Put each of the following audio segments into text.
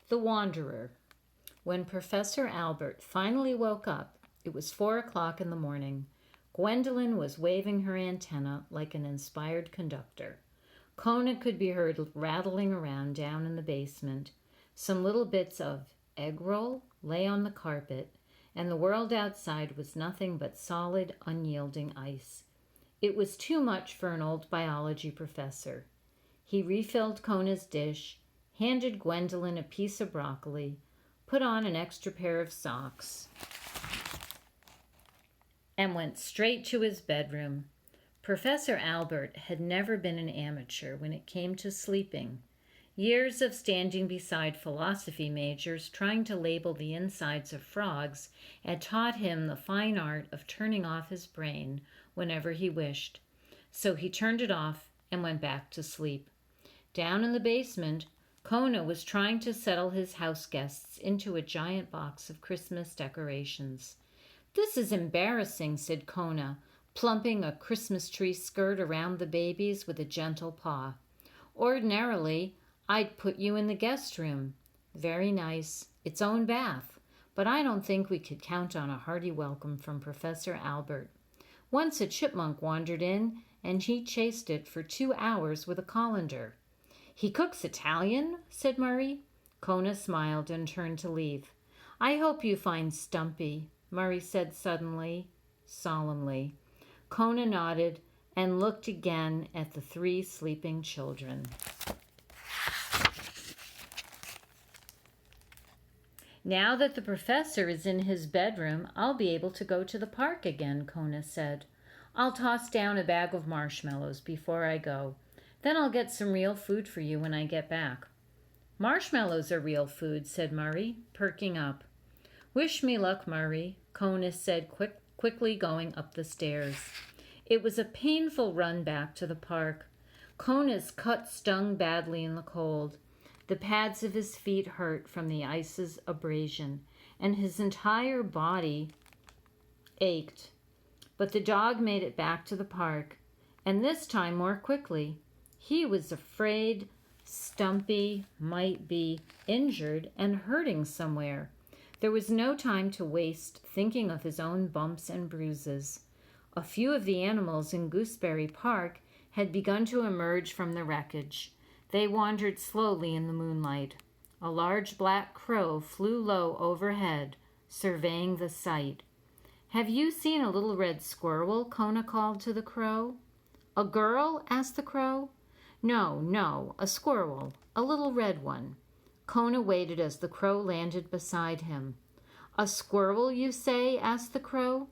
The Wanderer. When Professor Albert finally woke up, it was 4 o'clock in the morning. Gwendolyn was waving her antenna like an inspired conductor. Kona could be heard rattling around down in the basement. Some little bits of egg roll lay on the carpet, and the world outside was nothing but solid, unyielding ice. It was too much for an old biology professor. He refilled Kona's dish, handed Gwendolyn a piece of broccoli, put on an extra pair of socks, and went straight to his bedroom. Professor Albert had never been an amateur when it came to sleeping. Years of standing beside philosophy majors trying to label the insides of frogs had taught him the fine art of turning off his brain whenever he wished. So he turned it off and went back to sleep. Down in the basement, Kona was trying to settle his house guests into a giant box of Christmas decorations. "This is embarrassing," said Kona, plumping a Christmas tree skirt around the babies with a gentle paw. "Ordinarily, I'd put you in the guest room. Very nice, its own bath, but I don't think we could count on a hearty welcome from Professor Albert. Once a chipmunk wandered in, and he chased it for 2 hours with a colander." "He cooks Italian?" said Murray. Kona smiled and turned to leave. "I hope you find Stumpy," Murray said suddenly, solemnly. Kona nodded and looked again at the 3 sleeping children. "Now that the professor is in his bedroom, I'll be able to go to the park again," Kona said. "I'll toss down a bag of marshmallows before I go. Then I'll get some real food for you when I get back." "Marshmallows are real food," said Murray, perking up. "Wish me luck, Murray," Kona said, quickly going up the stairs. It was a painful run back to the park. Kona's cut stung badly in the cold. The pads of his feet hurt from the ice's abrasion, and his entire body ached. But the dog made it back to the park, and this time more quickly. He was afraid Stumpy might be injured and hurting somewhere. There was no time to waste thinking of his own bumps and bruises. A few of the animals in Gooseberry Park had begun to emerge from the wreckage. They wandered slowly in the moonlight. A large black crow flew low overhead, surveying the sight. "Have you seen a little red squirrel?" Kona called to the crow. "A girl?" asked the crow. No, a squirrel, a little red one." Kona waited as the crow landed beside him. "A squirrel, you say?" asked the crow.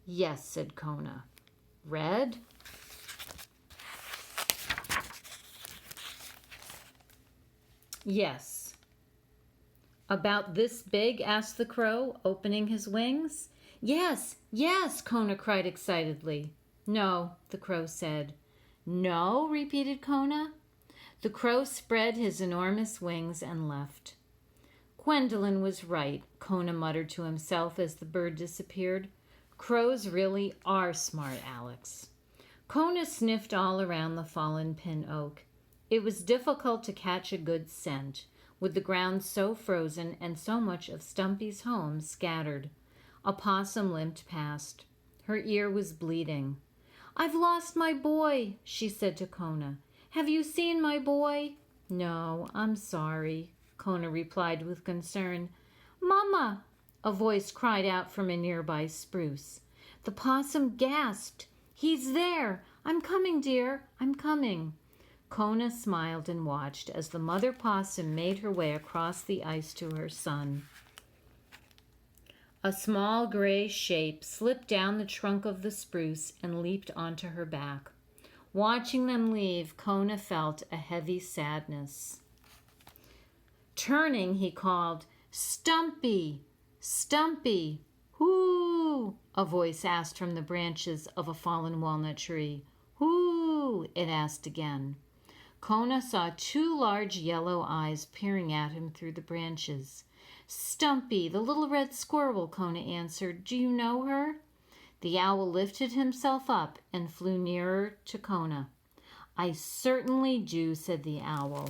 "Yes," said Kona. "Red?" "Yes." "About this big?" asked the crow, opening his wings. Yes, Kona cried excitedly. "No," the crow said. "No?" repeated Kona. The crow spread his enormous wings and left. "Gwendolyn was right," Kona muttered to himself as the bird disappeared. "Crows really are smart, Alex." Kona sniffed all around the fallen pin oak. It was difficult to catch a good scent, with the ground so frozen and so much of Stumpy's home scattered. A possum limped past. Her ear was bleeding. "I've lost my boy," she said to Kona. "Have you seen my boy?" "No, I'm sorry," Kona replied with concern. "Mama!" a voice cried out from a nearby spruce. The possum gasped. "He's there! I'm coming, dear, I'm coming." Kona smiled and watched as the mother possum made her way across the ice to her son. A small gray shape slipped down the trunk of the spruce and leaped onto her back. Watching them leave, Kona felt a heavy sadness. Turning, he called, "Stumpy! Stumpy! Whoo!" a voice asked from the branches of a fallen walnut tree. "Whoo!" it asked again. Kona saw 2 large yellow eyes peering at him through the branches. "Stumpy, the little red squirrel," Kona answered. "Do you know her?" The owl lifted himself up and flew nearer to Kona. "I certainly do," said the owl.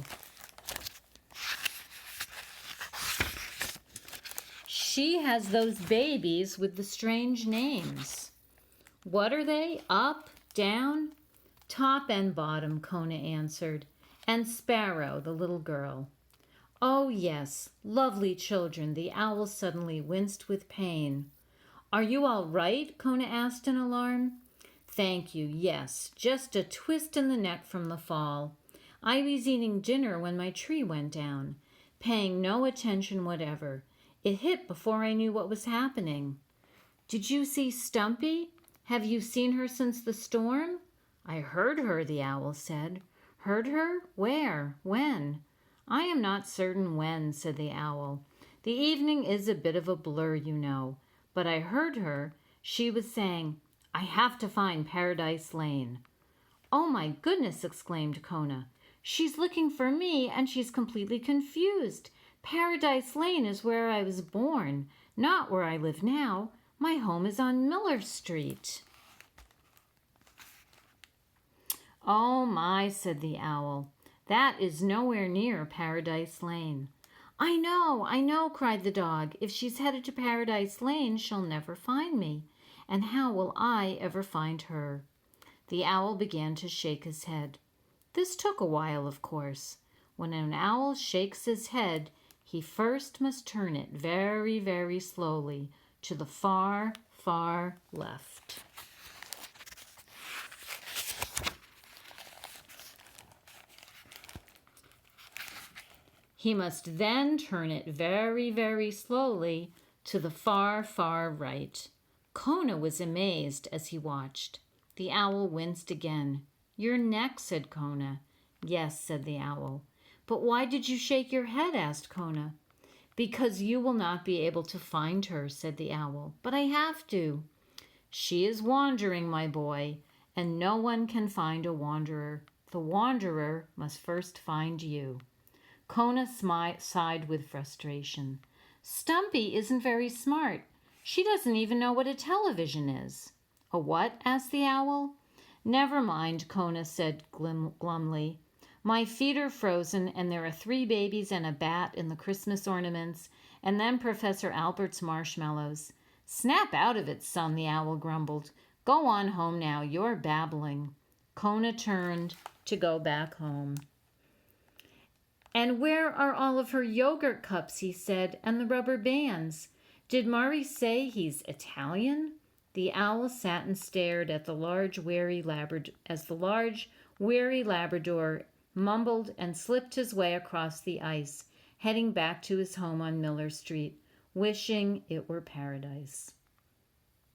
she has those babies with the strange names. What are they? Up? Down? Top and bottom, Kona answered. And Sparrow, the little girl. Oh, yes, lovely children. The owl suddenly winced with pain. Are you all right? Kona asked in alarm. Thank you, yes, just a twist in the neck from the fall. I was eating dinner when my tree went down, paying no attention whatever. It hit before I knew what was happening. Did you see Stumpy? Have you seen her since the storm? I heard her, the owl said. Heard her? Where? When? I am not certain when, said the owl. The evening is a bit of a blur, you know. But I heard her. She was saying, I have to find Paradise Lane. Oh my goodness, exclaimed Kona. She's looking for me and she's completely confused. Paradise Lane is where I was born, not where I live now. My home is on Miller Street. Oh my, said the owl. That is nowhere near Paradise Lane. I know, cried the dog. If she's headed to Paradise Lane, she'll never find me. And how will I ever find her? The owl began to shake his head. This took a while, of course. When an owl shakes his head, he first must turn it very, very slowly to the far, far left. He must then turn it very, very slowly to the far, far right. Kona was amazed as he watched. The owl winced again. Your neck, said Kona. Yes, said the owl. But why did you shake your head? Asked Kona. Because you will not be able to find her, said the owl. But I have to. She is wandering, my boy, and no one can find a wanderer. The wanderer must first find you. Kona sighed with frustration. Stumpy isn't very smart. She doesn't even know what a television is. A what? Asked the owl. Never mind, Kona said glumly. My feet are frozen, and there are 3 babies and a bat in the Christmas ornaments, and then Professor Albert's marshmallows. Snap out of it, son, the owl grumbled. Go on home now, you're babbling. Kona turned to go back home. And where are all of her yogurt cups, he said, and the rubber bands? Did Mari say he's Italian? The owl sat and stared at the large, weary Labrador mumbled and slipped his way across the ice, heading back to his home on Miller Street, wishing it were paradise.